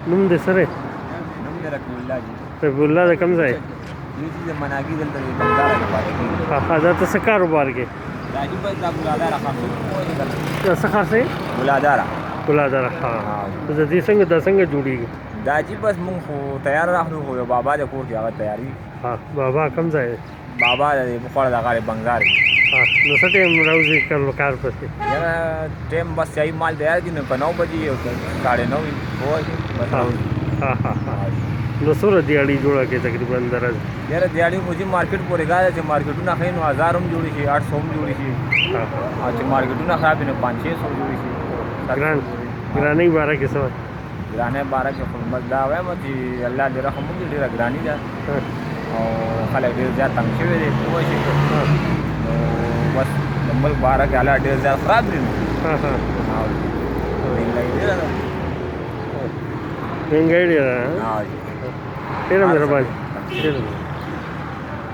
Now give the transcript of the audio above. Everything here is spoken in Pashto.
نوم دې سره نوم دې رقم الله جي رب الله د کوم ځای دې چې مناګي دلته بندار کې پاتې کیږي ها دا ته څه کاروبار کې راځي بس دا بلادار خاصو کوی دل دا څه خاصه بلادار ګلادره ها د دې څنګه جوړیږي دا چې بس مونږ خو تیار راغلو خو یو بابا د کور کې هغه تیاری ها بابا کوم ځای بابا د بخوړه د غاړې بنګار ها نو څه ټیم راوځي کار پسې یاره ټیم بس یای مال تیار دي نو په 9 بجې او 9:30 وای بس ها نو سره دیاړي جوړه کې تقریبا درز یاره دیاړي خو چې مارکیټ پورې غاړه چې مارکیټونه خې نو 1000 هم جوړي شي 800 هم جوړي شي او چې مارکیټونه خراب نه 500 جوړي شي ګرانې بارے کې څه ګرانې بارے کې خو مزدا وایم چې الله دې رحم وکړي ډېر ګرانې ده او خلک ډېر زیات تنګ شوي دي پوه شي نو بس د ملک باره کې الله ډېر زیات خراب دي مهنګائی ډېره ها ډېره مهرباني